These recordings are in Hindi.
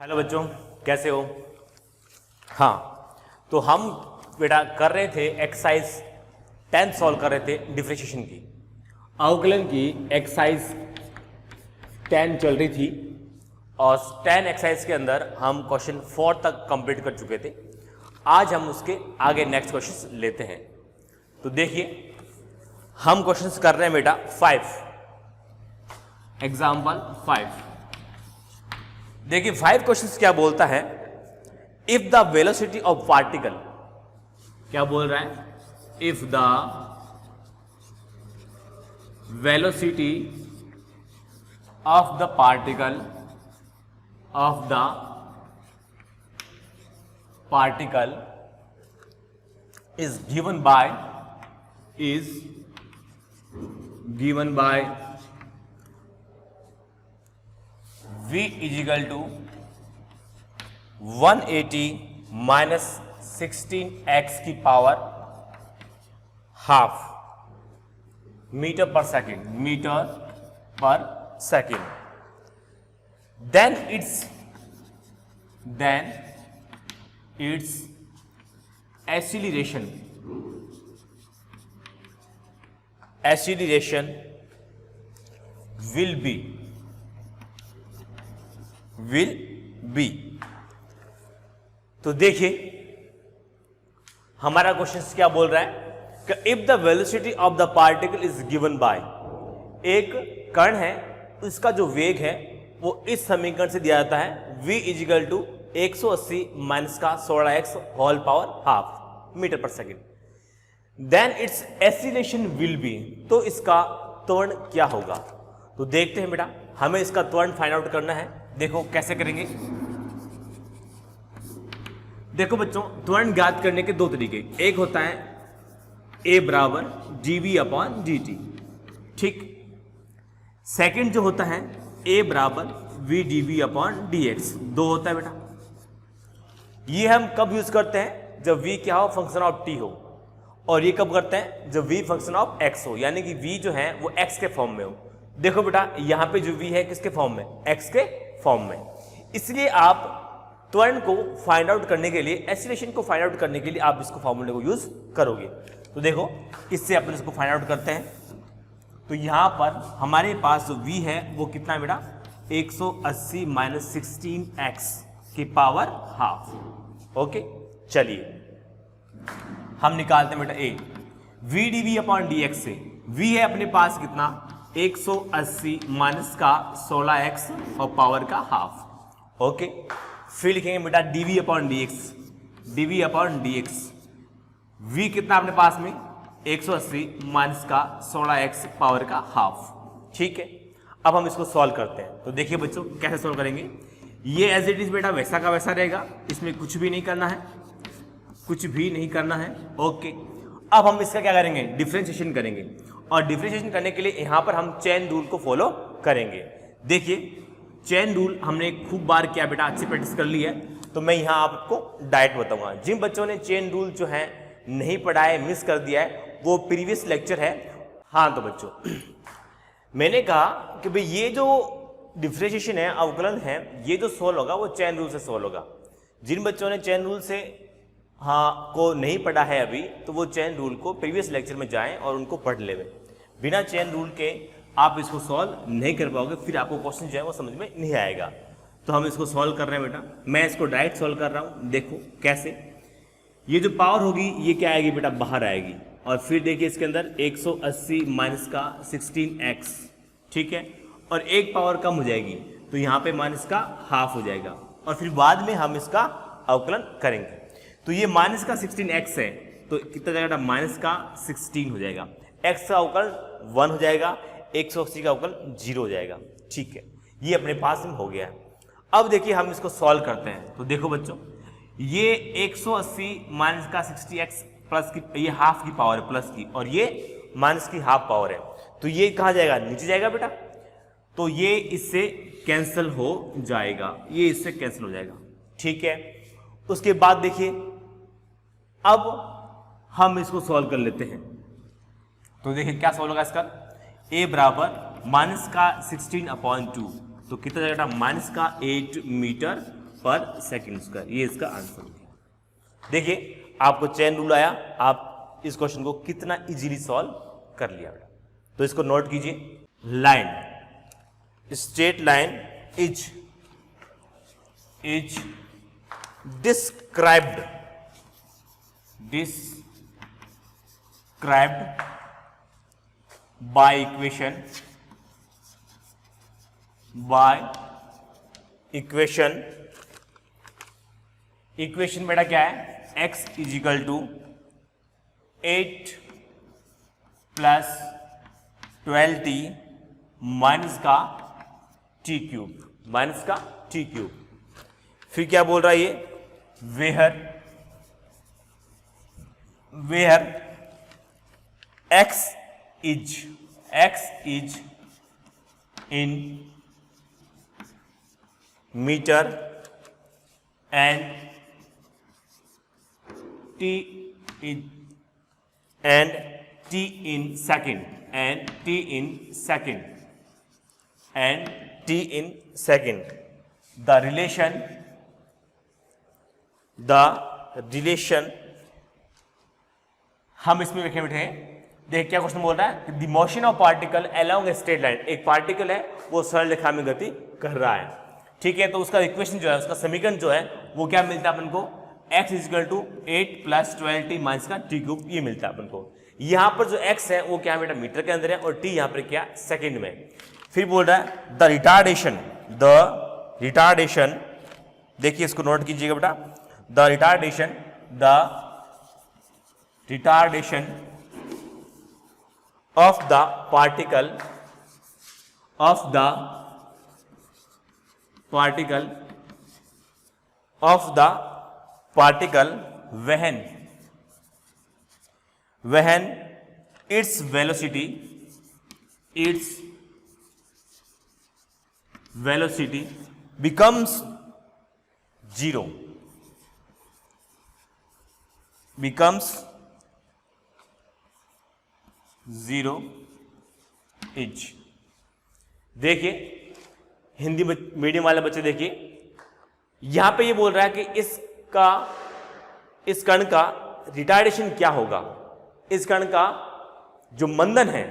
हेलो बच्चों, कैसे हो? हाँ, तो हम बेटा कर रहे थे एक्सरसाइज 10 सॉल्व कर रहे थे डिफरेंशिएशन की, अवकलन की एक्सरसाइज 10 चल रही थी और 10 एक्सरसाइज के अंदर हम क्वेश्चन 4 तक कंप्लीट कर चुके थे। आज हम उसके आगे नेक्स्ट क्वेश्चन लेते हैं। तो देखिए, हम क्वेश्चंस कर रहे हैं बेटा 5, एग्जाम्पल 5। देखिए 5 क्वेश्चंस क्या बोलता है, if the velocity of particle, क्या बोल रहा है, if the velocity of the particle is given by v is equal to 180 minus 16x की power half metre per second, then its acceleration will be। तो देखिए हमारा क्वेश्चन क्या बोल रहा है कि if the velocity of the particle is given by, एक कण है उसका जो वेग है वो इस समीकरण से दिया जाता है, v is equal to 180 minus का 16x whole power half metre per second, then its acceleration will be. तो इसका त्वरण क्या होगा? तो देखते हैं बेटा, हमें इसका त्वरण फाइंड आउट करना है। देखो कैसे करेंगे। देखो बच्चों, त्वरण ज्ञात करने के दो तरीके, एक होता है a बराबर dv अपॉन dt, ठीक। सेकंड जो होता है a बराबर v dv अपॉन dx, दो होता है बेटा। ये हम कब यूज करते हैं? जब v क्या हो, फंक्शन ऑफ t हो, और ये कब करते हैं? जब v फंक्शन ऑफ x हो, यानी कि v जो है वो x के फॉर्म में हो। देखो बेटा, यहां पे जो v है किसके फॉर्म में? x के फॉर्म में। इसलिए आप त्वरण को फाइंड आउट करने के लिए, एक्सीलरेशन को फाइंड आउट करने के लिए आप इसको फॉर्मूले को यूज करोगे। तो देखो इससे अपन इसको फाइंड आउट करते हैं। तो यहां पर हमारे पास जो v है वो कितना है बेटा? 180 माइनस 16x की पावर हाफ। ओके, चलिए हम निकालते हैं बेटा a, v dv upon dx से v है अपने पास कितना? 180 माइनस का 16x और पावर का हाफ। ओके, फिर लिखेंगे बेटा dv अपॉन dx, v कितना अपने पास में? 180 माइनस का 16x पावर का हाफ, ठीक है। अब हम इसको सॉल्व करते हैं। तो देखिए बच्चों कैसे सॉल्व करेंगे। ये एज इट इज बेटा वैसा का वैसा रहेगा, इसमें कुछ भी नहीं करना है, ओके। अब हम इसका क्या करेंगे? डिफरेंशिएशन करेंगे, और डिफरेंशिएशन करने के लिए यहां पर हम चेन रूल को फॉलो करेंगे। देखिए चेन रूल हमने खूब बार किया बेटा, अच्छी प्रैक्टिस कर ली है, तो मैं यहां आपको डायरेक्ट बताऊंगा। जिन बच्चों ने चेन रूल जो है नहीं पढ़ा है, मिस कर दिया है, वो प्रीवियस लेक्चर है। हाँ तो बच्चों मैंने कहा कि भाई ये जो डिफरेंशिएशन है, अवकलन है, ये जो सोल्व होगा वो चेन रूल से सोल्व होगा। जिन बच्चों ने चेन रूल से को नहीं पढ़ा है अभी, तो वो चेन रूल को प्रीवियस लेक्चर में जाएं और उनको पढ़ लेवे। बिना चेन रूल के आप इसको सॉल्व नहीं कर पाओगे, फिर आपको क्वेश्चन जो है वो समझ में नहीं आएगा। तो हम इसको सॉल्व कर रहे हैं बेटा, मैं इसको डायरेक्ट सॉल्व कर रहा हूं। देखो कैसे, ये जो पावर होगी ये क्या आएगी बेटा? बाहर आएगी, और फिर देखिए इसके अंदर 180 माइनस का 16x, ठीक है, और एक पावर कम हो जाएगी, तो यहाँ पे माइनस का हाफ हो जाएगा, और फिर बाद में हम इसका अवकलन करेंगे। तो ये माइनस का 16x है, तो कितना जाएगा? माइनस का 16 हो जाएगा, x का अवकलन 1 हो जाएगा, 180 का अवकलन 0 हो जाएगा, ठीक है। ये अपने पास में हो गया है। अब देखिए हम इसको सॉल्व करते हैं। तो देखो बच्चों, ये 180 माइनस का 60x प्लस की, ये हाफ की पावर है प्लस की, और ये माइनस की हाफ पावर है, तो ये कहाँ जाएगा? नीचे जाएगा बेटा। तो ये इससे कैंसिल हो जाएगा, ये इससे कैंसिल हो जाएगा, ठीक है। उसके बाद देखिए अब हम इसको सॉल्व कर लेते हैं। तो देखिए क्या सॉल्व होगा इसका, a बराबर माइनस का 16/2, तो कितना जाएगा माइनस का 8 मीटर पर सेकेंड स्क्वायर, ये इसका आंसर है। देखिए आपको चेन रूल आया, आप इस क्वेश्चन को कितना इजीली सॉल्व कर लिया। तो इसको नोट कीजिए, line, straight line is described by equation बेटा क्या है, x is equal to 8 plus 12t minus का टी क्यूब। फिर क्या बोल रहा है ये, where x is in metre and t in second, the relation हम इसमें लिखे बैठे हैं। देख क्या क्वेश्चन बोल रहा है, the motion of particle along a straight line, एक पार्टिकल है वो सरल रेखा में गति कर रहा है, ठीक है। तो उसका इक्वेशन जो है, उसका समीकरण जो है वो क्या मिलता है अपन को, x is equal to 8 plus 12t minus का टी क्यूब, ये मिलता है अपन को। यहाँ पर जो x है वो क्या बेटा मीटर के अंदर है और t यहाँ पर क्या सेकंड में। फिर बोल रहा है द रिटार्डेशन, देखिए इसको नोट कीजिएगा बेटा, the retardation of the particle when its velocity becomes zero inch। देखिए हिंदी मीडियम वाले बच्चे देखिए, यहां पे ये बोल रहा है कि इस कण का रिटार्डेशन क्या होगा, इस कण का जो मंदन है,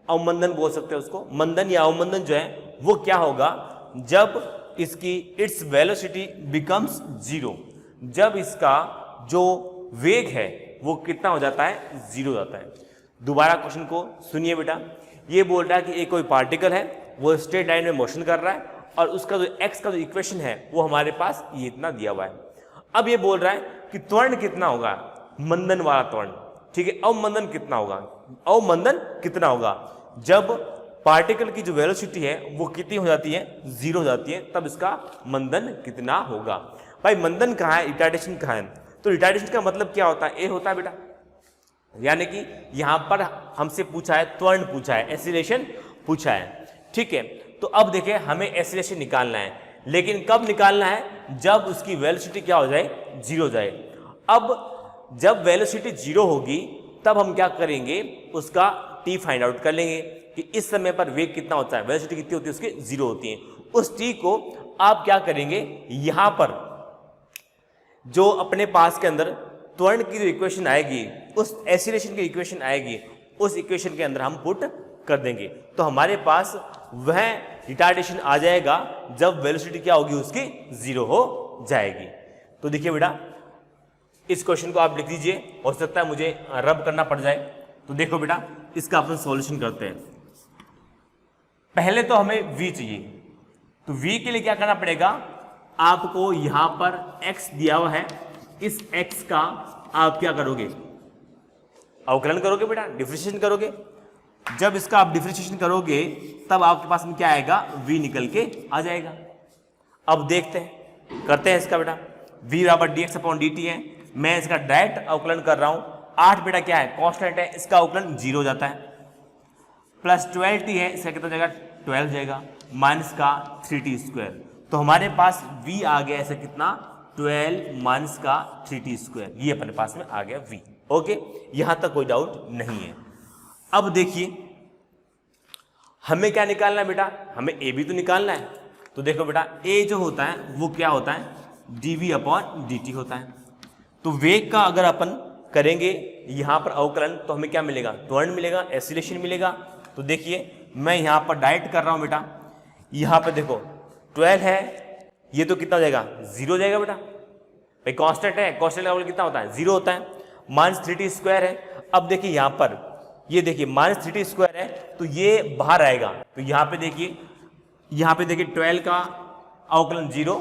अवमंदन बोल सकते हैं उसको, मंदन या अवमंदन जो है वो क्या होगा जब इसकी इट्स वेलोसिटी बिकम्स जीरो, जब इसका जो वेग है वो कितना हो जाता है, जीरो हो जाता है। दोबारा क्वेश्चन को सुनिए बेटा, ये बोल रहा है कि एक कोई पार्टिकल है वो स्ट्रेट लाइन में मोशन कर रहा है और उसका जो x का जो इक्वेशन है वो हमारे पास ये इतना दिया हुआ है। अब ये बोल रहा है कि त्वरण कितना होगा, मंदन वाला त्वरण, ठीक है। अवमंदन कितना होगा जब पार्टिकल की जो वेलोसिटी है वो कितनी हो जाती है, जीरो हो जाती है, तब इसका मंदन कितना होगा। भाई मंदन कहाँ है, रिटार्डेशन कहाँ है, तो रिटार्डेशन का मतलब क्या होता है, ए होता है बेटा, यानी कि यहां पर हमसे पूछा है त्वरण पूछा है, एक्सीलरेशन पूछा है, ठीक है। तो अब देखिए हमें एक्सीलरेशन निकालना है, लेकिन कब निकालना है, जब उसकी वेलोसिटी क्या हो जाए, जीरो हो जाए। अब जब वेलोसिटी जीरो होगी तब हम क्या करेंगे, उसका टी फाइंड आउट कर लेंगे कि इस समय पर वेग कितना होता है, वेलोसिटी कितनी होती है उसकी, जीरो होती है। उस टी को आप क्या करेंगे, यहां पर जो अपने पास के अंदर त्वरण की जो इक्वेशन आएगी, उस एक्सीलरेशन की इक्वेशन आएगी, उस इक्वेशन के अंदर हम पुट कर देंगे, तो हमारे पास वह रिटार्डेशन आ जाएगा जब वेलोसिटी क्या होगी उसकी, जीरो हो जाएगी। तो देखिए बेटा इस क्वेश्चन को आप लिख दीजिए, हो सकता है मुझे रब करना पड़ जाए। तो देखो बेटा इसका अपन सॉल्यूशन करते हैं। पहले तो हमें v चाहिए, तो v के लिए क्या करना पड़ेगा, आपको यहां पर x दिया हुआ है, इस x का आप क्या करोगे, अवकलन करोगे बेटा, डिफरेंशिएशन करोगे। जब इसका आप डिफरेंशिएशन करोगे तब आपके पास में क्या आएगा, v निकल के आ जाएगा। अब देखते हैं, करते हैं इसका बेटा, v बराबर dx अपॉन dt है, मैं इसका डायरेक्ट अवकलन कर रहा हूं। 8 बेटा क्या है, कांस्टेंट है, इसका अवकलन 0 हो जाता है, प्लस 12t है, इसका कितना जाएगा, 12 जाएगा, माइनस का 3t स्क्वायर। तो हमारे पास v आ गया ऐसे कितना, 12 माइनस का 3t स्क्वायर, ये अपने पास में आ गया v। ओके, यहां तक कोई डाउट नहीं है। अब देखिए हमें क्या निकालना है बेटा, हमें a भी तो निकालना है। तो देखो बेटा a जो होता है वो क्या होता है, dv अपॉन dt होता है। तो वेग का अगर अपन करेंगे यहां पर अवकलन तो हमें क्या मिलेगा, त्वरण मिलेगा, एक्सीलरेशन मिलेगा। तो देखिए मैं यहां पर डायरेक्ट कर रहा हूं बेटा, यहां पर देखो 12 है, ये तो कितना हो जाएगा, 0 हो जाएगा बेटा, भाई कांस्टेंट है, कांस्टेंट का वैल्यू कितना होता है, 0 होता है। -3t स्क्वायर है, अब देखिए यहां पर ये देखिए -3t स्क्वायर है तो ये बाहर आएगा, तो यहां पे देखिए 12 का अवकलन 0,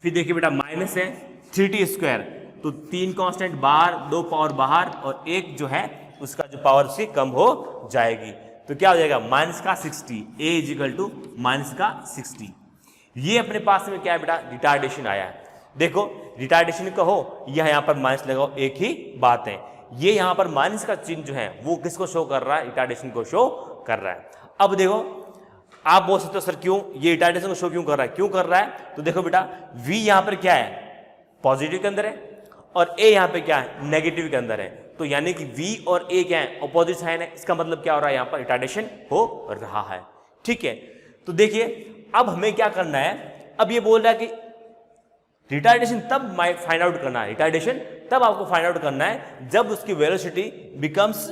फिर देखिए बेटा माइनस है 3t स्क्वायर, तो 3 कांस्टेंट बाहर, 2 पावर बाहर और 1 जो है उसका जो पावर से कम हो जाएगी, तो क्या हो जाएगा -60, a इजिकल टू -60। ये अपने पास में क्या है बेटा, रिटार्डेशन आया है। देखो रिटार्डेशन कहो या यहाँ पर माइनस लगाओ, एक ही बात है। ये यहाँ पर माइनस का चिन्ह जो है वो किसको शो कर रहा है, रिटार्डेशन को शो कर रहा है। अब देखो आप बोल सकते हो सर क्यों, ये रिटार्डेशन को शो क्यों कर रहा है, क्यों कर रहा है, तो देखो बेटा v यहाँ पर क्या है, पॉजिटिव के अंदर है और a यहाँ पे क्या है, नेगेटिव के अंदर है, तो यानी कि v और a क्या है, अपोजिट साइन है। इसका मतलब क्या हो रहा है, यहाँ पर रिटार्डेशन हो रहा है। ठीक है, तो देखिए अब हमें क्या करना है, अब ये बोल रहा है कि रिटार्डेशन तब फाइंड आउट करना है, रिटार्डेशन तब आपको फाइंड आउट करना है जब उसकी वेलोसिटी बिकम्स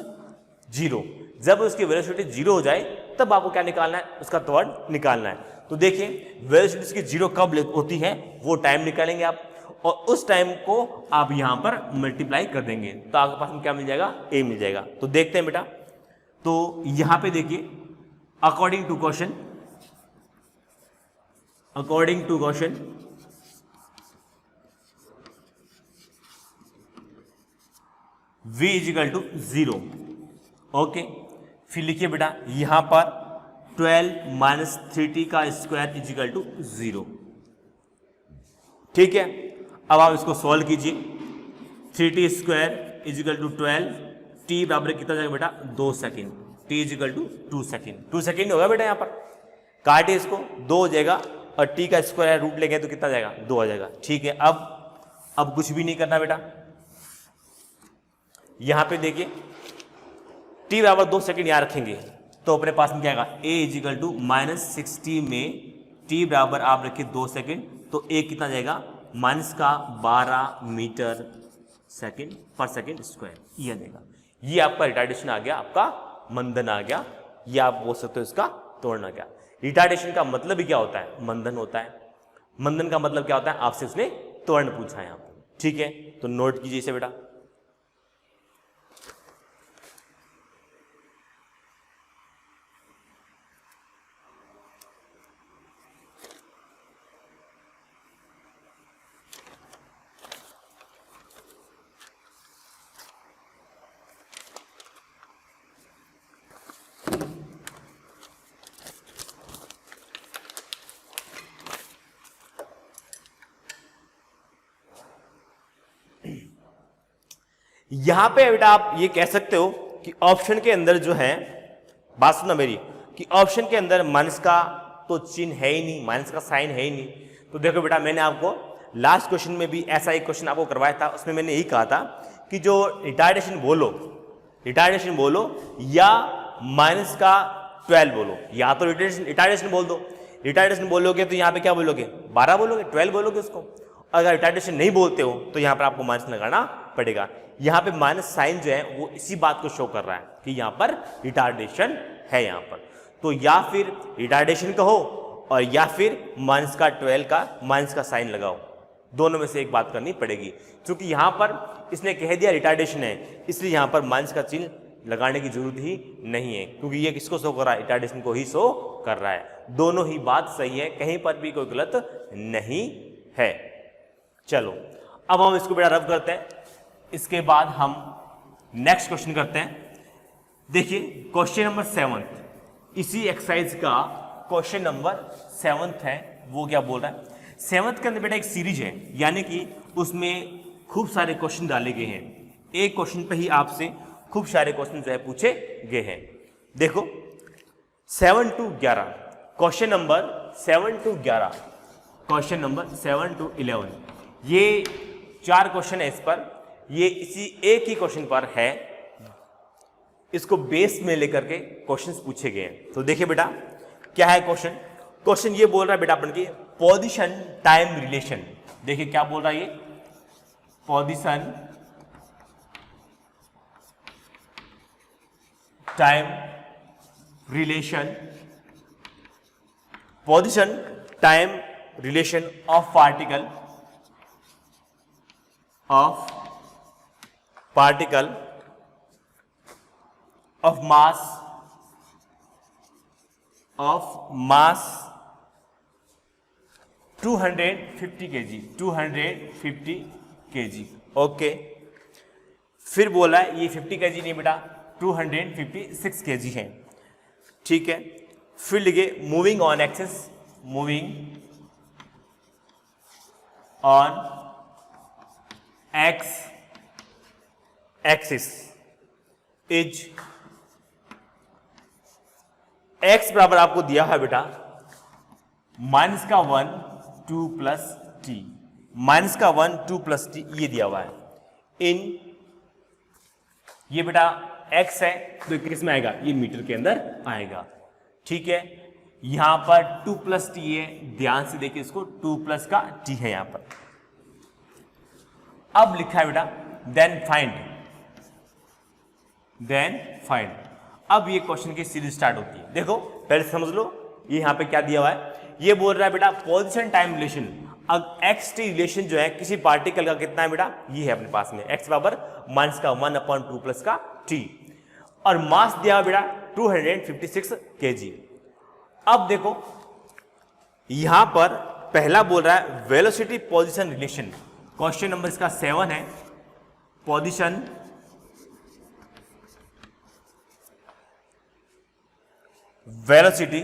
0। जब उसकी वेलोसिटी 0 हो जाए तब आपको क्या निकालना है, उसका त्वरण निकालना है। तो देखिए वेलोसिटी इसकी 0 कब होती है, वो टाइम निकालेंगे आप, और उस टाइम को आप यहां पर मल्टीप्लाई कर देंगे तो आपके पास में क्या मिल जाएगा, a मिल जाएगा। तो देखते हैं बेटा, तो यहां पे देखिए according to question v is equal to 0। Okay, फिर लिखिए बेटा यहां पर 12 - 3t का स्क्वायर इजिकल टू 0। ठीक है, अब आप इसको सॉल्व कीजिए, 3t square is equal to 12, t बराबर कितना जाएगा बेटा, 2 second, t is equal to 2 second, 2 second होगा बेटा, यहाँ पर काटे इसको, 2 हो जाएगा और t का स्क्वायर रूट लेंगे तो कितना जाएगा, 2 आ जाएगा। ठीक है, अब कुछ भी नहीं करना बेटा, यहां पे देखिए t बराबर 2 सेकेंड यहाँ रखेंगे तो अपने पास में क्या आएगा, a इजिकल टू -60 में t बराबर आप रखिए 2 सेकेंड, तो a कितना जाएगा, -12 मीटर सेकेंड पर सेकेंड स्क्वायर, ये देगा। ये आपका रिटार्डेशन आ गया, आपका मंदन आ गया, ये आप बोल सकते हो इसका त्वरण आ गया। रिटार्डेशन का मतलब ही क्या होता है, मंदन होता है। मंदन का मतलब क्या होता है, आपसे उसने त्वरण पूछा है यहाँ पर। ठीक है, तो नोट कीजिए इसे बेटा। यहां पे बेटा आप ये कह सकते हो कि ऑप्शन के अंदर जो है, बात सुनना मेरी, कि ऑप्शन के अंदर माइनस का तो चिन्ह है ही नहीं, माइनस का साइन है ही नहीं। तो देखो बेटा मैंने आपको लास्ट क्वेश्चन में भी ऐसा एक क्वेश्चन आपको करवाया था, उसमें मैंने यही कहा था कि जो रिटार्डेशन बोलो या माइनस का 12 बोलो, या तो रिटार्डेशन बोल दो। रिटार्डेशन बोलोगे तो यहाँ पे क्या बोलोगे, 12 बोलोगे, 12 बोलोगे उसको। अगर रिटार्डेशन नहीं बोलते हो तो यहाँ पर आपको माइनस लगाना पड़ेगा। यहाँ पे माइनस साइन जो है वो इसी बात को शो कर रहा है कि यहाँ पर रिटार्डेशन है यहाँ पर। तो या फिर रिटार्डेशन कहो और या फिर माइनस का 12 का माइनस का साइन लगाओ, दोनों में से एक बात करनी पड़ेगी। क्योंकि यहाँ पर इसने कह दिया रिटार्डेशन है, इसलिए यहाँ पर माइनस का चिन्ह लगाने की जरूरत ही नहीं है, क्योंकि ये किसको शो कर रहा है, रिटार्डेशन को ही शो कर रहा है। दोनों ही बात सही है, कहीं पर भी कोई गलत नहीं है। चलो अब हम इसको बेटा रब करते हैं, इसके बाद हम नेक्स्ट क्वेश्चन करते हैं। देखिए क्वेश्चन नंबर 7, इसी एक्सरसाइज का क्वेश्चन नंबर 7 है। वो क्या बोल रहा है, 7th के अंदर बेटा एक सीरीज है, यानी कि उसमें खूब सारे क्वेश्चन डाले गए हैं। एक क्वेश्चन पे ही आपसे खूब सारे क्वेश्चन जो है पूछे गए हैं। देखो 7 to 11, question number 7 to 11, question number 7 to 11, ये 4 क्वेश्चन है इस पर, ये इसी एक ही क्वेश्चन पर है, इसको बेस में लेकर के क्वेश्चंस पूछे गए हैं। तो देखिए बेटा क्या है क्वेश्चन ये बोल रहा है बेटा अपन की पोजीशन टाइम रिलेशन। देखिए क्या बोल रहा है ये, position time relation, position time relation of particle of mass 250 kg। Okay, फिर बोला है ये 50 kg नहीं बेटा, 256 kg है, ठीक है। फिर लिखे moving on axis, moving on x axis is, x बराबर आपको दिया है बेटा माइनस का 1 2 प्लस टी, माइनस का 1 2 प्लस टी ये दिया हुआ है। इन ये बेटा एक्स है तो ये किस में आएगा, ये मीटर के अंदर आएगा, ठीक है। यहां पर 2 प्लस टी है, ध्यान से देखिए इसको, 2 प्लस का टी है यहां पर। अब लिखा है बेटा देन फाइंड, अब ये क्वेश्चन की सीरीज स्टार्ट होती है। देखो पहले समझ लो ये यहां पे क्या दिया हुआ है, ये बोल रहा है बेटा पोजीशन टाइम रिलेशन। अब एक्स टी रिलेशन जो है किसी पार्टिकल का कितना है बेटा, ये है अपने पास में एक्स बराबर माइनस का 1/2 प्लस का टी, और मास दिया हुआ बेटा 256 kg। अब देखो यहां पर पहला बोल रहा है velocity position relation, question number इसका 7 है, पोजीशन वेलोसिटी,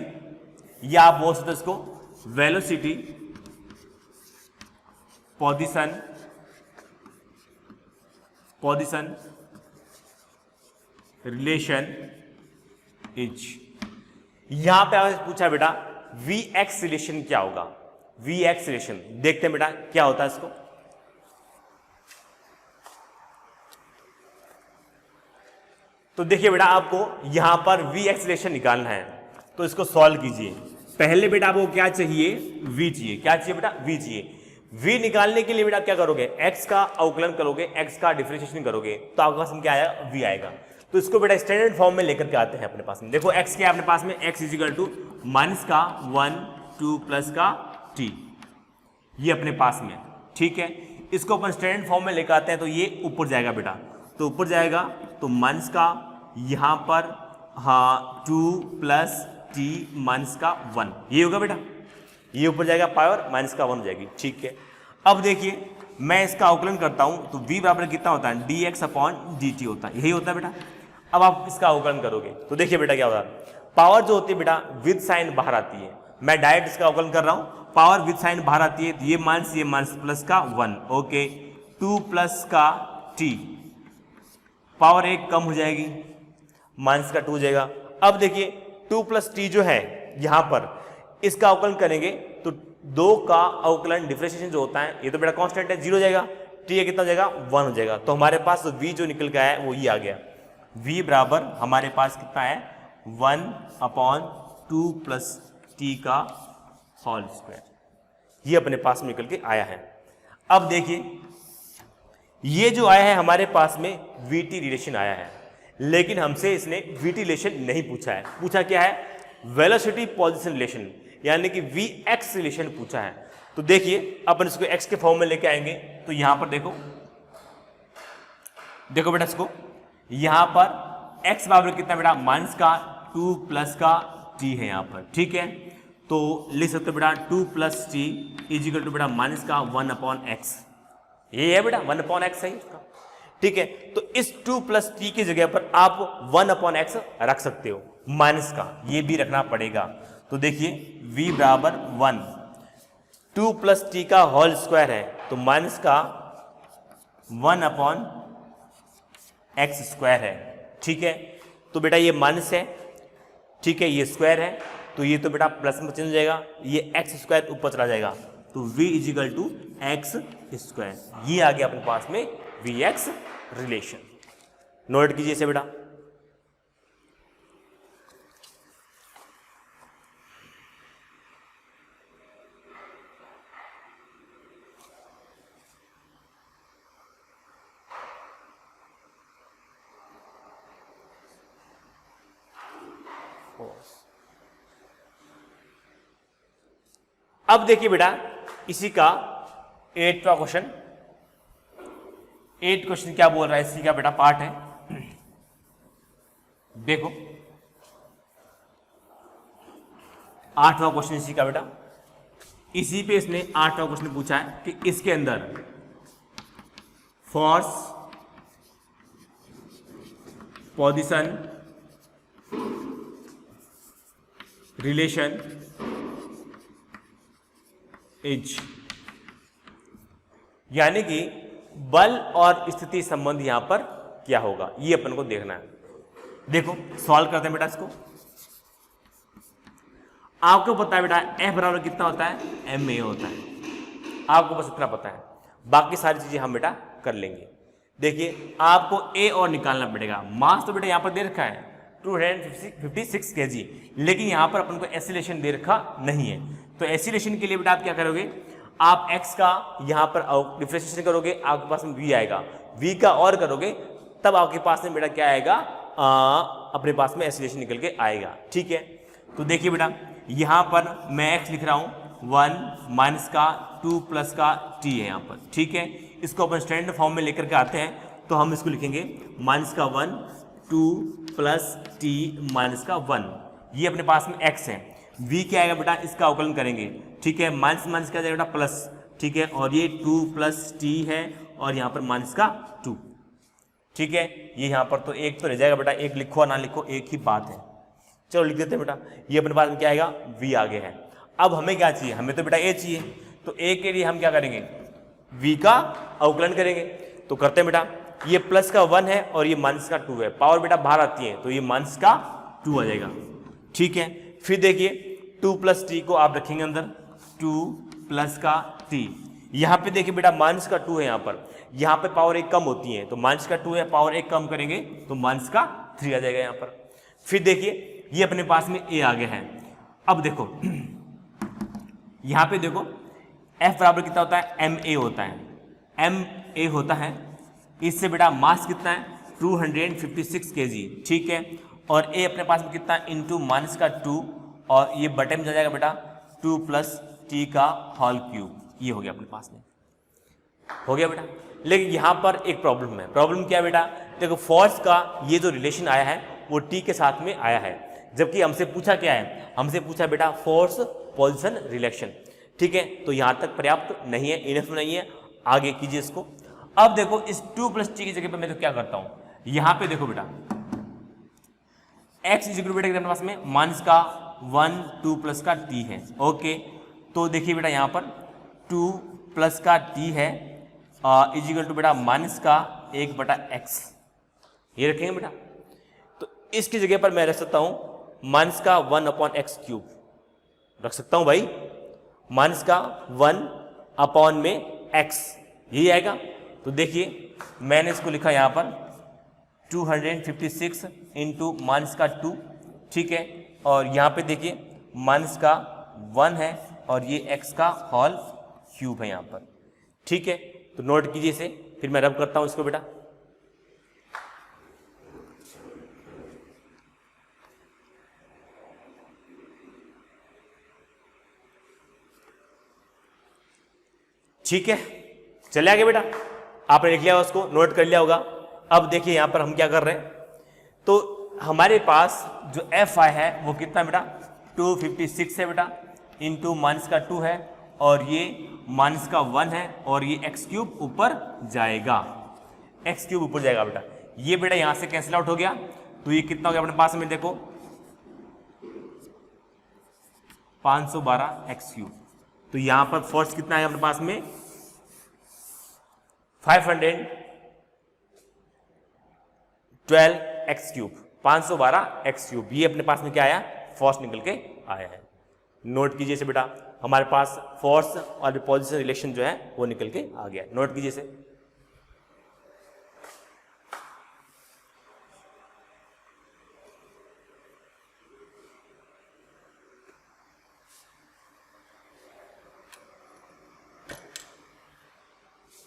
या आप बोल सकते हो इसको वेलोसिटी पोजीशन रिलेशन इज, यहां पे आपसे पूछा बेटा वी एक्स रिलेशन क्या होगा, वी एक्स रिलेशन देखते हैं बेटा क्या होता है इसको। तो देखिए बेटा आपको यहां पर वी एक्स रिलेशन निकालना है, तो इसको सॉल्व कीजिए। पहले बेटा आपको क्या चाहिए, v चाहिए, क्या चाहिए बेटा, v चाहिए। v निकालने के लिए बेटा क्या करोगे, x का अवकलन करोगे, x का डिफरेंशिएशन करोगे, तो आपके पास में क्या आएगा, v आएगा। तो इसको बेटा स्टैंडर्ड फॉर्म में लेकर के आते हैं अपने पास में। देखो x क्या है अपने पास में, x इजिकल टू माइनस का 1 2 प्लस का t, ये अपने पास में, ठीक है। इसको अपन स्टैंडर्ड फॉर्म में लेकर आते हैं, तो ये ऊपर जाएगा बेटा, तो ऊपर जाएगा तो माइनस का यहां पर हाँ 2 प्लस टी माइनस का 1, ये होगा बेटा, ये ऊपर जाएगा पावर माइनस का 1 हो जाएगी, ठीक है। अब देखिए मैं इसका अवकलन करता हूं तो v बराबर कितना होता है, dx/dt होता है, यही होता है बेटा। अब आप इसका अवकलन करोगे तो देखिए बेटा क्या होता है, पावर जो होती है बेटा विद साइन बाहर आती है, मैं डायरेक्ट इसका अवकलन कर रहा हूं, पावर विद साइन बाहर आती है, तो ये माइनस प्लस का 1, ओके, 2 प्लस का t, पावर 1 कम हो जाएगी, माइनस का 2 हो जाएगा। अब देखिए 2 प्लस टी जो है यहां पर इसका अवकलन करेंगे तो 2 का अवकलन डिफरेंशिएशन जो होता है, ये तो बेटा कांस्टेंट है, 0 हो जाएगा, टी कितना हो जाएगा 1 हो जाएगा। तो हमारे पास तो v जो निकल के आया है वो ये आ गया, v बराबर हमारे पास कितना है 1/2 प्लस टी का होल स्क्वायर, ये अपने पास में निकल के आया है। अब देखिए ये जो आया है हमारे पास में वीटी रिलेशन आया है, लेकिन हमसे इसने वीटी रिलेशन नहीं पूछा है, पूछा क्या है वेलोसिटी पोजीशन रिलेशन, यानी कि वी एक्स रिलेशन पूछा है। तो देखिए अपन इसको एक्स के फॉर्म में लेके आएंगे, तो यहां पर देखो बेटा इसको, यहां पर एक्स बराबर कितना बेटा माइनस का 2 प्लस का टी है यहां पर, ठीक है। तो लिख सकते हो बेटा 2 प्लस टी इजिकल टू बेटा माइनस का 1/x, ये है बेटा 1/x है इसका, ठीक है। तो इस 2 प्लस टी की जगह पर आप 1/x रख सकते हो, माइनस का ये भी रखना पड़ेगा। तो देखिए v बराबर 1, 2 प्लस टी का होल स्क्वायर है, तो माइनस का 1/x स्क्वायर है, ठीक है। तो बेटा ये माइनस है, ठीक है, ये स्क्वायर है, तो ये तो बेटा प्लस में चेंज हो जाएगा, ये x स्क्वायर ऊपर चला जाएगा, तो v is equal to x square, ये आ गया अपने पास में वी एक्स रिलेशन। नोट कीजिए इसे बेटा। अब देखिए बेटा इसी का 8वां क्वेश्चन, 8 क्वेश्चन क्या बोल रहा है, इसी का बेटा पार्ट है। देखो 8वां क्वेश्चन इसी का बेटा, इसी पे इसने 8वां क्वेश्चन पूछा है कि इसके अंदर फोर्स, पोजीशन, रिलेशन इज, यानी कि बल और स्थिति संबंध यहां पर क्या होगा, ये अपन को देखना है। देखो सॉल्व करते हैं बेटा इसको। आपको पता है बेटा F बराबर कितना होता है, ma होता है, आपको बस इतना पता है, बाकी सारी चीजें हम बेटा कर लेंगे। देखिए आपको A और निकालना पड़ेगा। मास तो बेटा यहां पर दे रखा है 256 kg, लेकिन यहां पर अपन को एक्सीलरेशन दे रखा नहीं है। तो एक्सीलरेशन के लिए बेटा आप क्या करोगे, आप x का यहां पर डिफरेंशिएशन करोगे, आपके पास में v आएगा, v का और करोगे तब आपके पास में बेटा क्या आएगा, अपने पास में एक्सीलरेशन निकल के आएगा। ठीक है, तो देखिए बेटा यहां पर मैं x लिख रहा हूं 1 माइनस का 2 प्लस का t है यहां पर। ठीक है, इसको अपन स्टैंडर्ड फॉर्म में लेकर के आते हैं, तो हम इसको लिखेंगे माइनस का 1 2 प्लस t माइनस का 1, ये अपने पास में x है। v क्या आएगा बेटा, इसका अवकलन करेंगे। ठीक है, माइनस माइनस क्या जाएगा बेटा प्लस। ठीक है, और ये 2 प्लस t है और यहाँ पर माइनस का 2। ठीक है, ये यहाँ पर तो एक तो रह जाएगा बेटा, एक लिखो ना लिखो एक ही बात है। चलो लिख देते हैं बेटा, ये अपने पास में क्या आएगा, v आगे है। अब हमें क्या चाहिए, हमें तो बेटा a चाहिए, तो a के लिए हम क्या करेंगे, v का अवकलन करेंगे। तो करते हैं बेटा, ये प्लस का 1 है और ये माइनस का 2 है, पावर बेटा बाहर आती है तो ये माइनस का 2 आ जाएगा। ठीक है, फिर देखिए 2 प्लस टी को आप रखेंगे अंदर, 2 प्लस का टी, यहाँ पे देखिए बेटा माइनस का 2 है, यहाँ पे पावर 1 कम होती है, तो माइनस का 2 है, पावर 1 कम करेंगे तो माइनस का 3 आ जाएगा यहाँ पर। फिर देखिए ये अपने पास में a आ गया है। अब देखो यहाँ पे देखो F बराबर कितना होता है, ma होता है, ma होता है, इससे बेटा मास कितना है 256 kg। ठीक है, और a अपने पास में कितना इंटू माइनस का 2, और ये बटे में जा जाएगा बेटा 2 प्लस टी का होल क्यूब, ये हो गया अपने पास में, हो गया बेटा। लेकिन यहाँ पर एक प्रॉब्लम है। प्रॉब्लम क्या है बेटा, देखो फोर्स का ये जो रिलेशन आया है वो टी के साथ में आया है, जबकि हमसे पूछा क्या है, हमसे पूछा बेटा फोर्स पोजीशन रिलेशन। ठीक है, तो यहाँ तक पर्याप्त नहीं है, इनफ नहीं है, आगे कीजिए इसको। अब देखो इस 2 प्लस टी की जगह पे मैं तो क्या करता हूँ, यहाँ पे देखो बेटा x इज इक्वल बेटा अपने पास में माइनस का 1 2 प्लस का t है। ओके, तो देखिए बेटा यहाँ पर 2 प्लस का t है इज इक्वल टू बेटा माइनस का 1 बटा x, ये रखेंगे बेटा। तो इसकी जगह पर मैं रख सकता हूँ माइनस का 1 अपॉन एक्स क्यूब, रख सकता हूँ भाई, माइनस का 1 अपॉन में x, यही आएगा। तो देखिए मैंने इसको लिखा यहाँ पर 256 इंटू माइनस का 2। ठीक है, और यहाँ पे देखिए माइनस का 1 है और ये x का होल क्यूब है यहाँ पर। ठीक है, तो नोट कीजिए इसे, फिर मैं रब करता हूँ इसको बेटा। ठीक है, चले आगे बेटा, आपने लिख लिया उसको, नोट कर लिया होगा। अब देखिए यहाँ पर हम क्या कर रहे हैं, तो हमारे पास जो एफ आई है वो कितना बेटा 256 है बेटा, इंटू माइनस का 2 है और ये माइनस का 1 है और ये एक्स क्यूब ऊपर जाएगा, एक्स क्यूब ऊपर जाएगा बेटा। ये बेटा यहाँ से कैंसिल आउट हो गया, तो ये कितना हो गया अपने पास में, देखो 512 एक्स क्यूब। तो यहाँ पर फोर्स कितना है अपने पास में 512 एक्स क्यूब, 512 एक्स क्यूब, ये अपने पास में क्या आया, फोर्स निकल के आया है। नोट कीजिए इसे बेटा, हमारे पास फोर्स और पोजीशन रिलेशन जो है वो निकल के आ गया, नोट कीजिए इसे।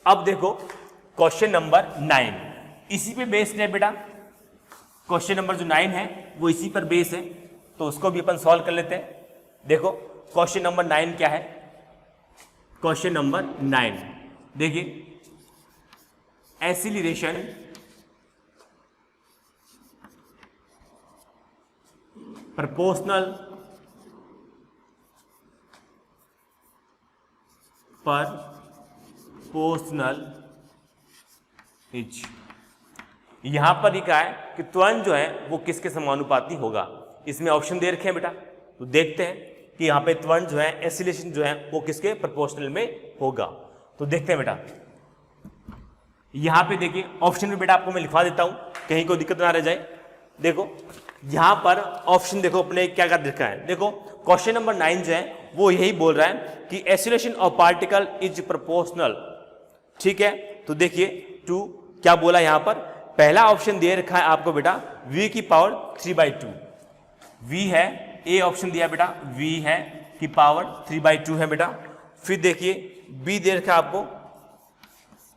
अब देखो क्वेश्चन नंबर 9 इसी पे बेस्ड है बेटा, क्वेश्चन नंबर जो 9 है वो इसी पर बेस है, तो उसको भी अपन सॉल्व कर लेते हैं। देखो क्वेश्चन नंबर 9 क्या है, क्वेश्चन नंबर 9 देखिए, एसिलरेशन प्रोपोर्शनल इज, यहां पर ये क्या है कि त्वरण जो है वो किसके समानुपाती होगा। इसमें ऑप्शन दे रखे हैं बेटा, तो देखते हैं कि यहाँ पे त्वरण जो है, एसिलेशन जो है वो किसके प्रोपोर्शनल में होगा। तो देखते हैं बेटा, यहाँ पे देखिए ऑप्शन में बेटा आपको मैं लिखवा देता हूँ, कहीं कोई दिक्कत ना रह जाए। देखो यहाँ पर ऑप्शन देखो अपने क्या क्या लिखा है। देखो क्वेश्चन नंबर 9 जो है वो यही बोल रहा है कि acceleration of particle is proportional, ठीक है। तो देखिए टू क्या बोला यहाँ पर, पहला ऑप्शन दे रखा है आपको बेटा v की पावर 3/2, v है, ए ऑप्शन दिया बेटा v है की पावर 3/2 है बेटा। फिर देखिए b दे रखा है आपको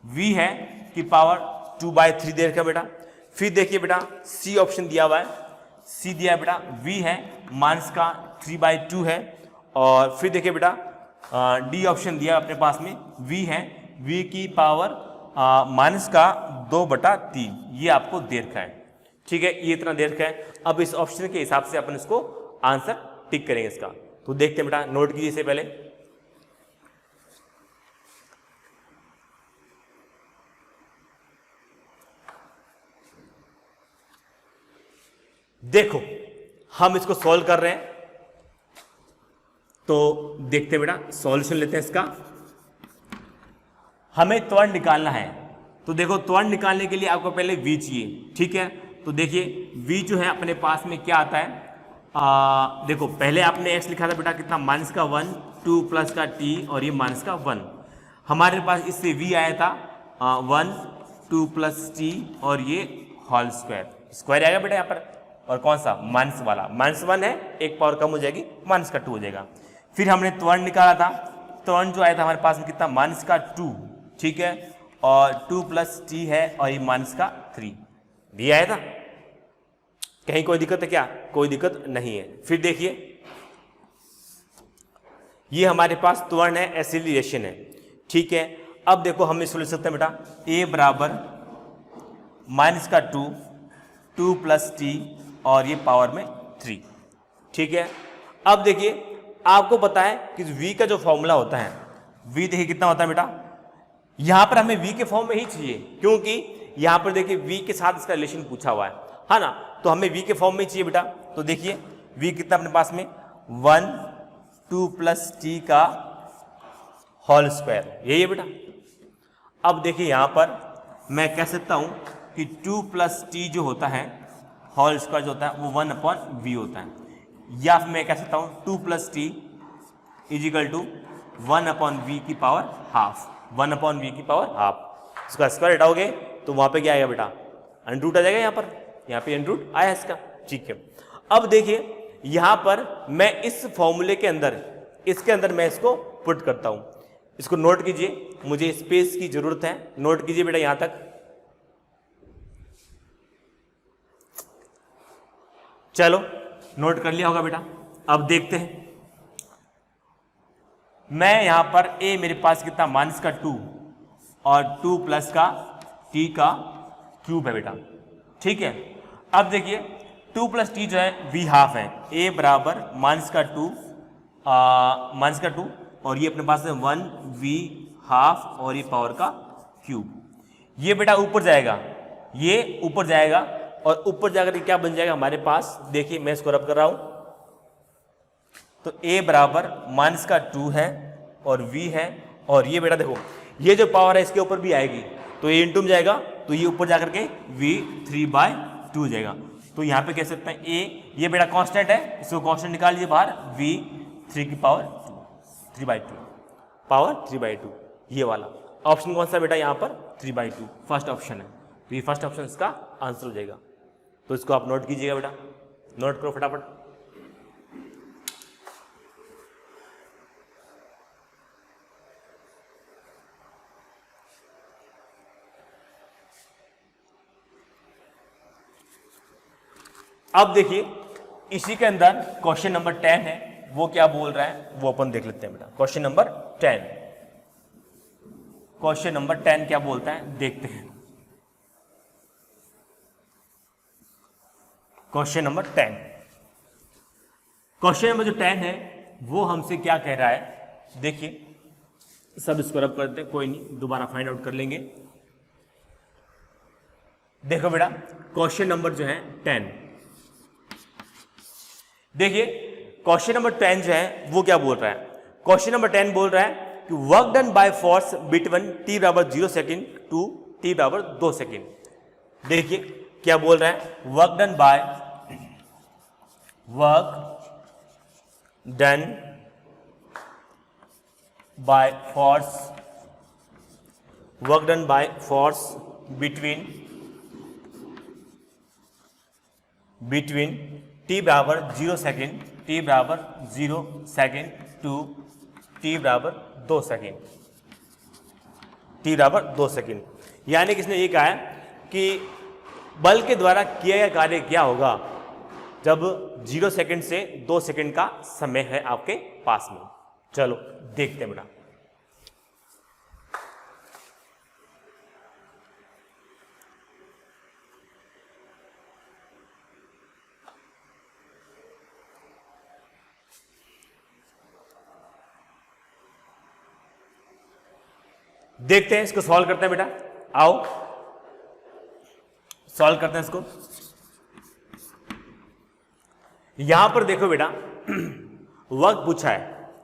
v है की पावर 2/3 दे रखा है बेटा। फिर देखिए बेटा c ऑप्शन दिया हुआ है, c दिया है बेटा v है माइनस का 3/2 है। और फिर देखिए बेटा d ऑप्शन दिया अपने पास में v है v की पावर माइनस का 2/3, ये आपको दे रखा है, ठीक है, ये इतना दे रखा है। अब इस ऑप्शन के हिसाब से अपन इसको आंसर टिक करेंगे इसका। तो देखते हैं बेटा, नोट कीजिए इसे पहले। देखो हम इसको सॉल्व कर रहे हैं, तो देखते हैं बेटा, सॉल्यूशन लेते हैं इसका। हमें त्वरण निकालना है, तो देखो त्वरण निकालने के लिए आपको पहले v चाहिए, ठीक है। तो देखिए v जो है अपने पास में क्या आता है, देखो पहले आपने x लिखा था बेटा कितना, माइनस का 1, 2 प्लस का t और ये माइनस का 1। हमारे पास इससे v आया था 1, 2 प्लस t और ये होल स्क्वायर आएगा बेटा यहाँ पर। और कौन सा, माइनस वाला, -1 है, एक पावर कम हो जाएगी, माइनस का 2 हो जाएगा। फिर हमने त्वरण निकाला था, त्वरण जो आया था हमारे पास में कितना, माइनस का 2, ठीक है, और 2 प्लस t है और ये माइनस का 3 भी आया था। कहीं कोई दिक्कत है क्या, कोई दिक्कत नहीं है। फिर देखिए ये हमारे पास त्वरण है, एसिलरेशन है, ठीक है। अब देखो हम इसको लिख सकते हैं बेटा a बराबर माइनस का 2, 2 प्लस t और ये पावर में 3, ठीक है। अब देखिए आपको पता है कि v का जो फॉर्मूला होता है, v देखिए कितना होता है बेटा, यहां पर हमें v के फॉर्म में ही चाहिए, क्योंकि यहां पर देखिए v के साथ इसका रिलेशन पूछा हुआ है ना, तो हमें v के फॉर्म में ही चाहिए बेटा। तो देखिए v कितना अपने पास में 1, 2 प्लस t का होल स्क्वायर, यही है बेटा। अब देखिए यहां पर मैं कह सकता हूं कि 2 प्लस t जो होता है होल स्क्वायर जो होता है वो 1/v होता है, या फिर मैं कह सकता हूं 2 plus t is equal to 1/v की पावर हाफ, 1/v की पावर हाफ। इसका स्क्वायर हटाओगे तो वहां पे क्या आएगा बेटा, अंडर आ जाएगा, यहाँ पे अंडर आया इसका, ठीक है। अब देखिए यहां पर मैं इस फॉर्मूले के अंदर, इसके अंदर मैं इसको पुट करता हूं, इसको नोट कीजिए, मुझे स्पेस की जरूरत है, नोट कीजिए बेटा यहां तक। चलो नोट कर लिया होगा बेटा। अब देखते हैं, मैं यहां पर a मेरे पास कितना, माइनस का 2 और 2 प्लस का t का क्यूब है बेटा, ठीक है। अब देखिए 2 प्लस t जो है v हाफ है, a बराबर माइनस का 2 और ये अपने पास है 1v हाफ और ये पावर का क्यूब। ये बेटा ऊपर जाएगा, ये ऊपर जाएगा और ऊपर जाकर क्या बन जाएगा हमारे पास, देखिए मैं इसको रब कर रहा हूं, तो a बराबर माइनस का 2 है और v है, और ये बेटा देखो ये जो पावर है इसके ऊपर भी आएगी, तो ये इंटू में जाएगा, तो ये ऊपर जाकर के v 3/2 हो जाएगा। तो यहाँ पे कह सकते हैं a, ये बेटा कांस्टेंट है, इसको कांस्टेंट निकाल लीजिए बाहर, v 3 की पावर 3/2, पावर 3/2, ये वाला ऑप्शन कौन सा बेटा, यहाँ पर 3/2 फर्स्ट ऑप्शन है, तो ये फर्स्ट ऑप्शन इसका आंसर हो जाएगा। तो इसको आप नोट कीजिएगा बेटा, नोट करो फटाफट। अब देखिए इसी के अंदर क्वेश्चन नंबर 10 है, वो क्या बोल रहा है वो अपन देख लेते हैं बेटा। क्वेश्चन नंबर 10 क्वेश्चन नंबर 10 क्या बोलता है देखते हैं। क्वेश्चन नंबर 10, क्वेश्चन नंबर जो 10 है वो हमसे क्या कह रहा है, देखिए सब इसको रब करते हैं, कोई नहीं, दोबारा फाइंड आउट कर लेंगे। देखो बेटा क्वेश्चन नंबर जो है 10, देखिए क्वेश्चन नंबर 10 जो है वो क्या बोल रहा है। क्वेश्चन नंबर 10 बोल रहा है कि work done by force between t बराबर 0 सेकेंड टू t बराबर 2 सेकेंड। देखिए क्या बोल रहा है, work done by force between t बराबर 0 सेकेंड टू t बराबर 2 सेकेंड, t बराबर 2 सेकेंड। यानी किसने ये कहा है कि बल के द्वारा किया गया कार्य क्या होगा जब 0 सेकेंड से 2 सेकेंड का समय है आपके पास में। चलो देखते हैं बेटा। देखते हैं इसको, सॉल्व करते हैं बेटा, आओ सॉल्व करते हैं इसको। यहां पर देखो बेटा वर्क पूछा है,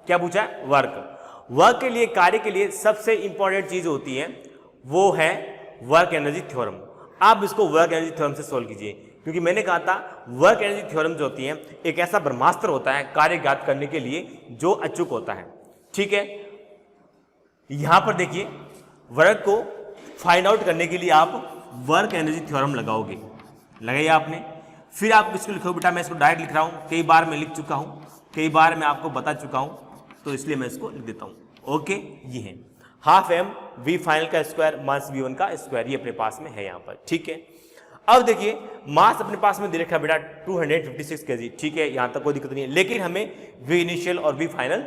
क्या पूछा है, वर्क के लिए, कार्य के लिए सबसे इंपॉर्टेंट चीज होती है वो है वर्क एनर्जी थ्योरम। आप इसको वर्क एनर्जी थ्योरम से सॉल्व कीजिए, क्योंकि मैंने कहा था वर्क एनर्जी थ्योरम जो होती है एक ऐसा ब्रह्मास्त्र होता है कार्य ज्ञात करने के लिए जो अचूक होता है। ठीक है, यहां पर देखिए वर्क को फाइंड आउट करने के लिए आप वर्क एनर्जी थ्योरम लगाओगे, लगाइए आपने। फिर आप इसको लिखो बेटा, मैं इसको डायरेक्ट लिख रहा हूं, कई बार मैं लिख चुका हूं, कई बार मैं आपको बता चुका हूं, तो इसलिए मैं इसको लिख देता हूं। ओके, ये है हाफ एम वी फाइनल का स्क्वायर मास वी वन का स्क्वायर, ये अपने पास में है यहां पर। ठीक है, अब देखिए मास अपने पास में दे रखा है बेटा 256 kg। ठीक है, यहां तक कोई दिक्कत नहीं है, लेकिन हमें वी इनिशियल और वी फाइनल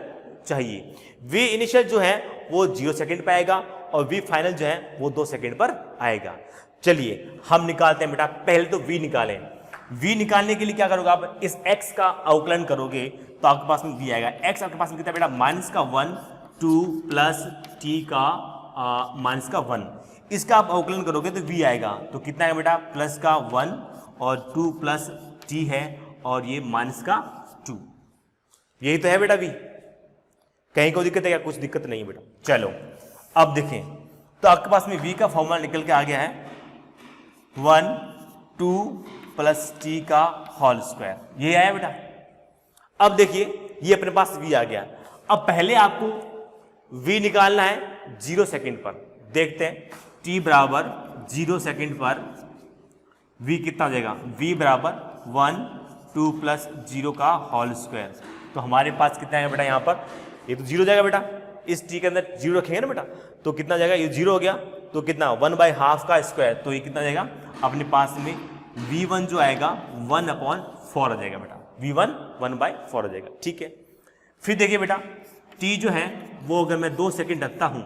चाहिए। वी इनिशियल जो है वो 0 सेकेंड पे आएगा और वी फाइनल जो है वो 2 सेकेंड पर आएगा। चलिए हम निकालते हैं बेटा, पहले तो वी निकालें। वी निकालने के लिए क्या करोगे आप, इस x का अवकलन करोगे तो आपके पास में v आएगा। x आपके पास में कितना बेटा, माइनस का 1 2 प्लस t का माइनस का 1, इसका आप अवकलन करोगे तो v आएगा। तो कितना है बेटा, प्लस का 1 और 2 प्लस t है और ये माइनस का 2, यही तो है बेटा v। कहीं कोई दिक्कत है क्या, कुछ दिक्कत नहीं है बेटा। चलो अब देखें तो आपके पास में v का फॉर्मूला निकल के आ गया है 1 2 प्लस t का होल स्क्वायर, ये आया बेटा। अब देखिए ये अपने पास v आ गया। अब पहले आपको v निकालना है 0 सेकेंड पर। देखते हैं t बराबर 0 सेकेंड पर v कितना हो जाएगा, v बराबर 1 2 प्लस 0 का होल स्क्वायर। तो हमारे पास कितना है बेटा, यहाँ पर ये तो 0 हो जाएगा बेटा, इस t के अंदर 0 रखेंगे ना बेटा, तो कितना जाएगा, ये 0 हो गया, तो कितना 1/2 का स्क्वायर, तो ये कितना जाएगा अपने पास में v1 जो आएगा 1/4 आ जाएगा बेटा, v1 1/4 हो जाएगा। ठीक है, फिर देखिए बेटा t जो है वो अगर मैं 2 सेकेंड रखता हूं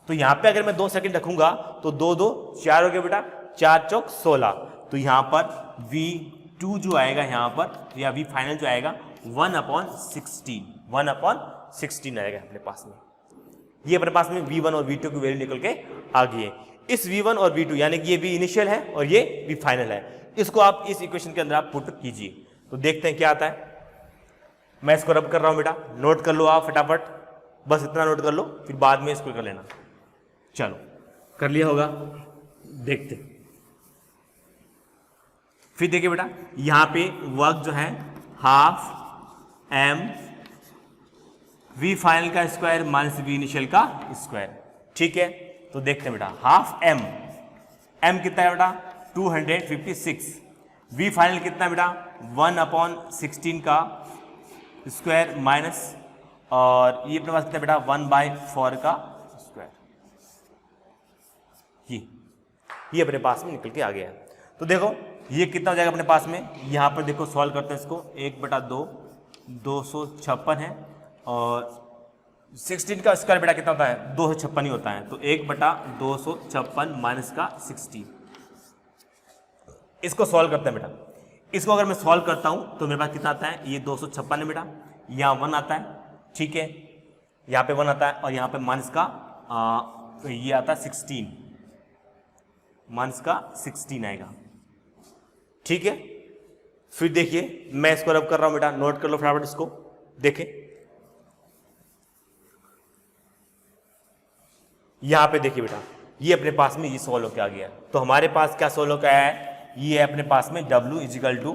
तो यहाँ पे अगर मैं 2 सेकेंड रखूंगा तो 2 2 4 हो गया बेटा, 4 चौक 16, तो यहाँ पर v2 जो आएगा यहाँ पर या v फाइनल जो आएगा 1/16 आएगा अपने पास में। ये अपने पास में v1 और v2 की वैल्यू निकल के आ गई है। इस v1 और v2 यानी कि ये v इनिशियल है और ये v फाइनल है, इसको आप इस इक्वेशन के अंदर आप पुट कीजिए तो देखते हैं क्या आता है। मैं इसको रब कर रहा हूं बेटा, नोट कर लो आप फटाफट, बस इतना नोट कर लो, फिर बाद में इसको कर लेना। चलो कर लिया होगा, देखते फिर देखिए बेटा यहां पे वर्क जो है हाफ m v फाइनल का स्क्वायर माइनस v इनिशियल का स्क्वायर। ठीक है, तो देखते हैं बेटा हाफ m कितना है बेटा 256, v फाइनल कितना है बेटा 1/16 का स्क्वायर माइनस, और ये अपने पास कितना बेटा 1/4 का स्क्वायर, ये अपने पास में निकल के आ गया है। तो देखो ये कितना हो जाएगा अपने पास में, यहाँ पर देखो सॉल्व करते हैं इसको, 1/2 256 है और 16 का स्क्वायर बेटा कितना होता है? 256 ही होता है। तो 1/256 माइनस का 16। इसको सॉल्व करते हैं बेटा। इसको अगर मैं सॉल्व करता हूं तो मेरे पास कितना आता है? ये 256 है बेटा, यहाँ 1 आता है, ठीक है, यहाँ पे 1 आता है और यहाँ पे माइनस का ये आता है 16, माइनस का 16 आएगा, ठीक है। फिर देखिए मैं इसको रब कर रहा हूं बेटा, नोट कर लो फटाफट इसको, देखें यहां पे देखिए बेटा, ये अपने पास में ये सॉल्व होकर आ गया। तो हमारे पास क्या सॉल्व होकर आया है? ये है अपने पास में W is equal to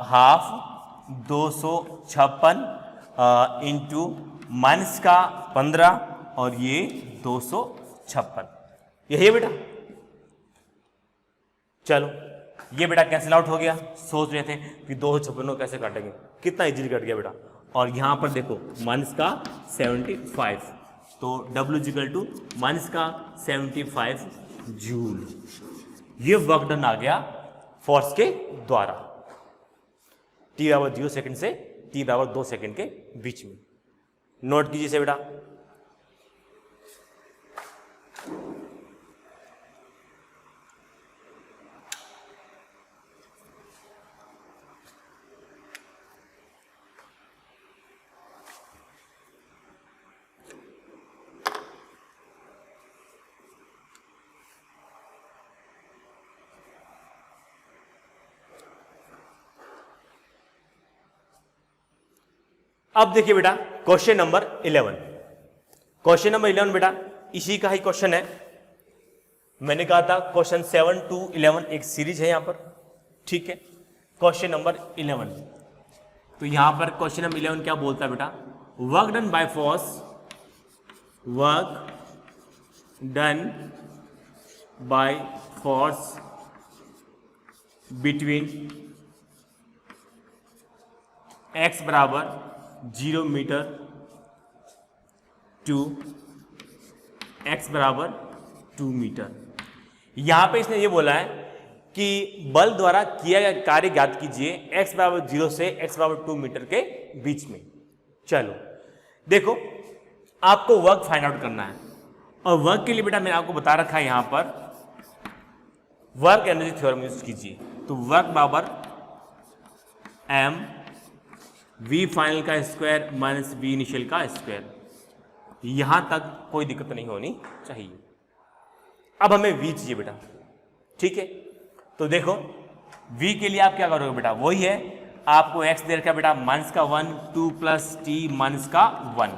half 256 into minus का 15 और ये 256, यही है बेटा। चलो ये बेटा कैंसिल आउट हो गया। सोच रहे थे कि 256 को कैसे काटेंगे, कितना इजीली कट गया बेटा। और यहां पर देखो माइनस का 75, तो W इजिकल टू माइनस का 75 जूल। ये वर्क डन आ गया फोर्स के द्वारा, t बराबर 0 सेकंड से t बराबर 2 सेकंड के बीच में। नोट कीजिए इसे बेटा। अब देखिए बेटा क्वेश्चन नंबर 11। क्वेश्चन नंबर 11 बेटा इसी का ही क्वेश्चन है। मैंने कहा था क्वेश्चन 7 to 11 एक सीरीज है यहां पर, ठीक है। क्वेश्चन नंबर 11, तो यहां पर क्वेश्चन नंबर 11 क्या बोलता है बेटा? Work done by force, work done by force between x बराबर 0 मीटर टू x बराबर 2 मीटर। यहां पे इसने ये बोला है कि बल द्वारा किया गया कार्य ज्ञात कीजिए x बराबर 0 से x बराबर 2 मीटर के बीच में। चलो देखो आपको वर्क फाइंड आउट करना है और वर्क के लिए बेटा मैंने आपको बता रखा है यहां पर वर्क एनर्जी थ्योरम यूज कीजिए। तो वर्क बराबर m v फाइनल का स्क्वायर माइनस v इनिशियल का स्क्वायर। यहां तक कोई दिक्कत नहीं होनी चाहिए। अब हमें v चाहिए बेटा, ठीक है। तो देखो v के लिए आप क्या करोगे बेटा? वही है, आपको x दे रखा है बेटा माइनस का 1 2 प्लस t माइनस का 1।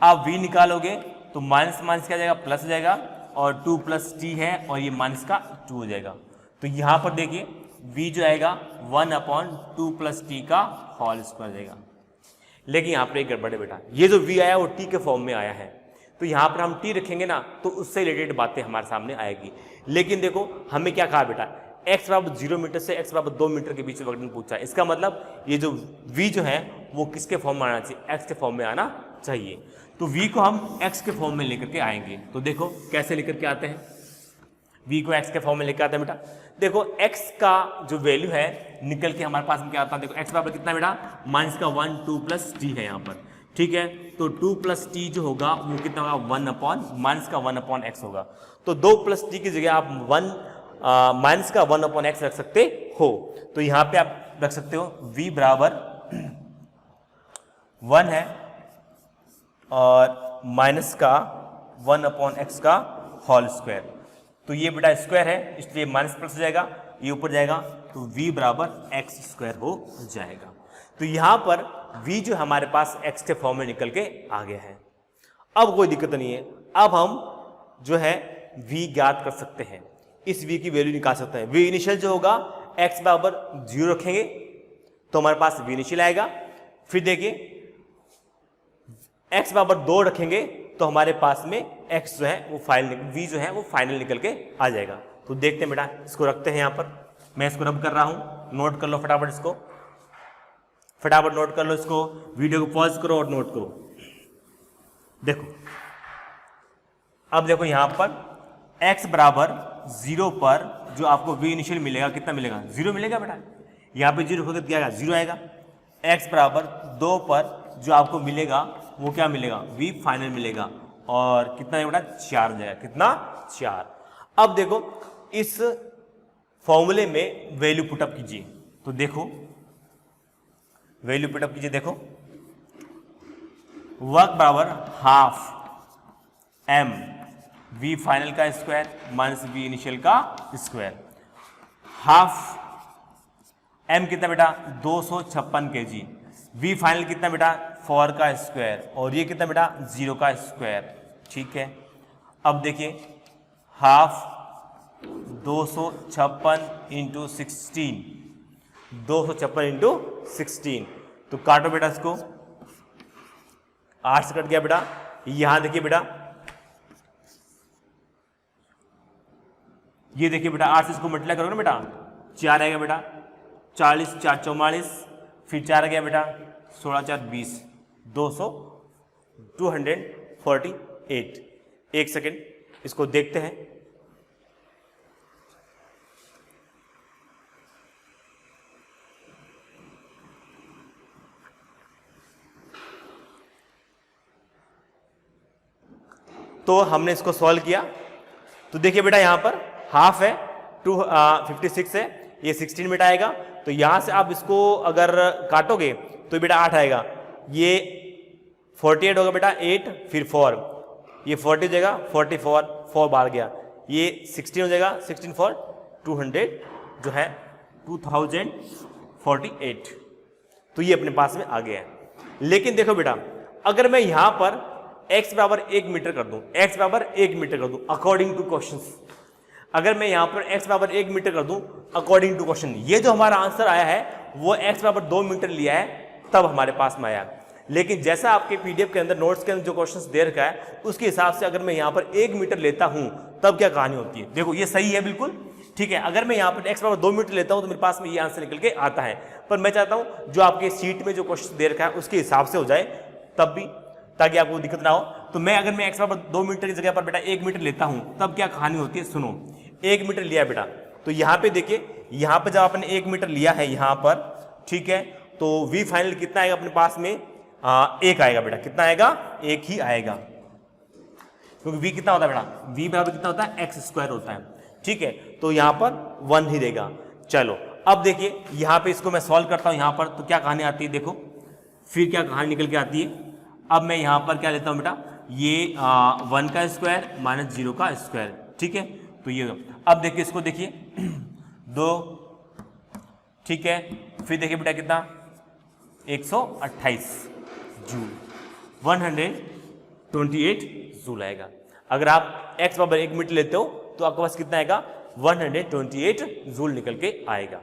आप v निकालोगे तो माइनस माइनस क्या जाएगा? प्लस हो जाएगा और 2 प्लस t है और ये माइनस का 2 हो जाएगा। तो यहां पर देखिए v जो आएगा 1/2 प्लस t का होल स्क्वायर जाएगा। लेकिन यहाँ पर एक गड़बड़ है बेटा, ये जो v आया वो t के फॉर्म में आया है, तो यहाँ पर हम t रखेंगे ना तो उससे रिलेटेड बातें हमारे सामने आएगी। लेकिन देखो हमें क्या कहा बेटा? x बराबर 0 मीटर से x बराबर 2 मीटर के बीच में वर्क डन पूछा है। इसका मतलब ये जो v जो है वो किसके फॉर्म में आना चाहिए? x के फॉर्म में आना चाहिए। तो v को हम x के फॉर्म में लेकर के आएंगे। तो देखो कैसे लेकर के आते हैं? v को x के फॉर्म में लेकर आते हैं बेटा। देखो x का जो वैल्यू है निकल के हमारे पास में क्या आता है? देखो x बराबर कितना बेटा? माइनस का 1 2 प्लस t है यहाँ पर, ठीक है। तो 2 प्लस टी जो होगा वो कितना होगा? 1/माइनस का 1/x होगा। तो 2 प्लस टी की जगह आप 1 माइनस का 1/x रख सकते हो। तो यहाँ पे आप रख सकते हो v बराबर 1 है और माइनस का 1/x का होल स्क्वायर। तो ये बेटा स्क्वायर है इसलिए माइनस प्लस हो जाएगा, ये ऊपर जाएगा तो v बराबर x स्क्वायर हो जाएगा। तो यहां पर v जो हमारे पास x के फॉर्म में निकल के आ गया है। अब कोई दिक्कत नहीं है, अब हम जो है v ज्ञात कर सकते हैं, इस v की वैल्यू निकाल सकते हैं। v इनिशियल जो होगा x बराबर 0 रखेंगे तो हमारे पास v इनिशियल आएगा। फिर देखिए x बराबर 2 रखेंगे तो हमारे पास में x जो है वो फाइनल v जो है वो फाइनल निकल के आ जाएगा। तो देखते हैं बेटा, इसको रखते हैं यहाँ पर, मैं इसको रब कर रहा हूँ, नोट कर लो फटाफट इसको, फटाफट नोट कर लो इसको, वीडियो को पॉज करो और नोट करो। देखो अब देखो यहाँ पर x बराबर 0 पर जो आपको v इनिशियल मिलेगा कितना मिलेगा? 0 मिलेगा बेटा। यहाँ पे 0 होकर क्या आएगा? 0 आएगा। x बराबर 2 पर जो आपको मिलेगा वो क्या मिलेगा, v फाइनल मिलेगा, और कितना बेटा 4 हो जाएगा, कितना 4। अब देखो इस फॉर्मूले में वैल्यू पुटअप कीजिए, तो देखो वैल्यू पुटअप कीजिए, देखो वर्क बराबर हाफ m v फाइनल का स्क्वायर माइनस v इनिशियल का स्क्वायर, हाफ m कितना बेटा 256 kg, v फाइनल कितना बेटा 4 का स्क्वायर, और ये कितना बेटा 0 का स्क्वायर, ठीक है। अब देखिए हाफ 256 इंटू 16, 256 इंटू 16, तो काटो बेटा इसको, 8 से कट गया बेटा। यहां देखिए बेटा, ये देखिए बेटा 8 से इसको मल्टीप्लाई करोगे ना बेटा 4 आएगा बेटा, 40 4 44, फिर 4 आ गया बेटा 16 4 20, 248। एक सेकेंड इसको देखते हैं। तो हमने इसको सॉल्व किया, तो देखिए बेटा यहां पर हाफ है 256 है, ये 16 बेटा आएगा, तो यहां से आप इसको अगर काटोगे तो बेटा 8 आएगा, ये 48 होगा बेटा 8 फिर 4, ये 40 हो जाएगा 44, 4 बाहर गया, ये 16 हो जाएगा 16 फॉर 200 जो है 2048, तो ये अपने पास में आ गया है। लेकिन देखो बेटा अगर मैं यहां पर x बराबर 1 मीटर कर दूं, x बराबर 1 मीटर कर दूं अकॉर्डिंग टू क्वेश्चंस, अगर मैं यहां पर x बराबर 1 मीटर कर दूं अकॉर्डिंग टू क्वेश्चन, ये जो हमारा आंसर आया है वो x बराबर 2 मीटर लिया है तब हमारे पास में आया। लेकिन जैसा आपके पीडीएफ के अंदर नोट्स के अंदर जो क्वेश्चंस दे रखा है उसके हिसाब से अगर मैं यहां पर 1 मीटर लेता हूं तब क्या कहानी होती है, देखो ये सही है बिल्कुल ठीक है। अगर मैं यहां पर x बराबर 2 मीटर लेता हूं तो मेरे पास में ये आंसर निकल के आता है, पर मैं चाहता हूं जो आपके सीट में जो क्वेश्चन दे रखा है उसके हिसाब से हो जाए तब भी, ताकि आपको दिक्कत ना हो। तो अगर मैं x बराबर 2 मीटर की जगह पर बेटा 1 मीटर लेता हूं तब क्या कहानी होती है, सुनो 1 मीटर लिया बेटा, तो यहां पे देखिए यहां पे जब आपने 1 मीटर लिया है यहां पर, ठीक है, तो v फाइनल कितना आएगा अपने पास में 1 आएगा बेटा, कितना आएगा 1 ही आएगा, क्योंकि v कितना होता है बेटा, v बराबर कितना होता है x स्क्वायर होता है, ठीक है, तो यहां पर 1 ही रहेगा। चलो अब देखिए यहां पे इसको मैं सॉल्व करता हूं यहां पर, तो क्या कहानी आती है देखो, फिर क्या कहानी निकल के आती है। अब मैं यहां पर क्या लेता हूं बेटा, ये 1 का स्क्वायर माइनस 0 का स्क्वायर, ठीक है, तो ये अब देखिए इसको देखिए 2, ठीक है, फिर देखिए बेटा कितना 128 जूल, 128 जूल आएगा। अगर आप x बराबर 1 मीटर लेते हो तो आपके पास कितना आएगा 128 जूल निकल के आएगा,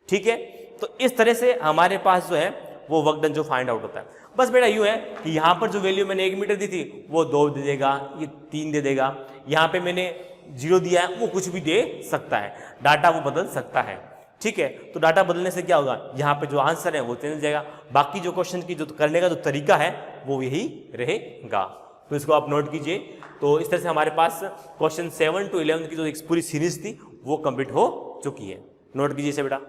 ठीक है। तो इस तरह से हमारे पास जो है वो वर्क डन जो फाइंड आउट होता है। बस बेटा यूं है कि यहाँ पर जो वैल्यू मैंने 1 मीटर दी थी वो 2 दे देगा, ये 3 दे देगा, यहाँ पे मैंने 0 दिया है वो कुछ भी दे सकता है, डाटा वो बदल सकता है, ठीक है। तो डाटा बदलने से क्या होगा, यहाँ पे जो आंसर है वो चेंज हो जाएगा, बाकी जो क्वेश्चन की जो करने का जो तरीका है वो यही रहेगा, तो इसको आप नोट कीजिए। तो इस तरह से हमारे पास क्वेश्चन 7 to 11 की जो एक पूरी सीरीज थी वो कंप्लीट हो चुकी है, नोट कीजिए इसे बेटा।